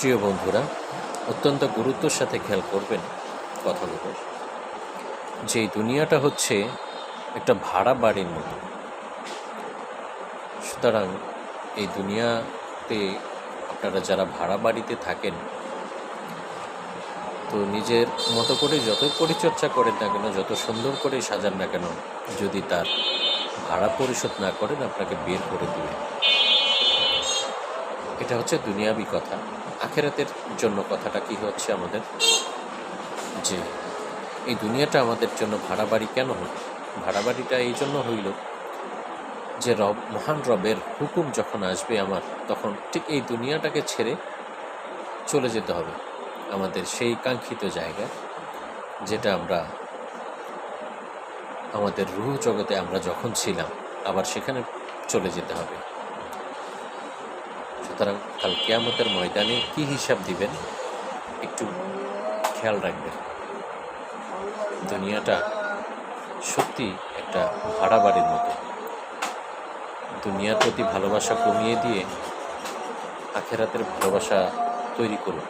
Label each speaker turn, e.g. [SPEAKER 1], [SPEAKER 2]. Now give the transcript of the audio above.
[SPEAKER 1] প্রিয় বন্ধুরা, অত্যন্ত গুরুত্বের সাথে খেয়াল করবেন কথাগুলো। যে এই দুনিয়াটা হচ্ছে একটা ভাড়া বাড়ির মতো। সুতরাং এই দুনিয়াতে আপনারা যারা ভাড়া বাড়িতে থাকেন, তো নিজের মতো করে যতই পরিচর্যা করেন না কেন, যত সুন্দর করে সাজান না কেন, যদি তার ভাড়া পরিশোধ না করেন আপনাকে বের করে দিবে। এটা হচ্ছে দুনিয়াবি কথা। আখেরাতের জন্য কথাটা কি হচ্ছে আমাদের, যে এই দুনিয়াটা আমাদের জন্য ভাড়া বাড়ি কেন হল? ভাড়া বাড়িটা এই জন্য হইল যে মহান রবের হুকুম যখন আসবে আমার, তখন ঠিক এই দুনিয়াটাকে ছেড়ে চলে যেতে হবে আমাদের সেই কাঙ্ক্ষিত জায়গায়, যেটা আমরা আমাদের রূহ জগতে আমরা যখন ছিলাম আবার সেখানে চলে যেতে হবে। সুতরাং কাল কিয়ামতের ময়দানে কি হিসাব দিবেন একটু খেয়াল রাখবেন। দুনিয়াটা সত্যি একটা ভাড়া বাড়ির মতো। দুনিয়ার প্রতি ভালোবাসা কমিয়ে দিয়ে আখেরাতের ভালোবাসা তৈরি করুন।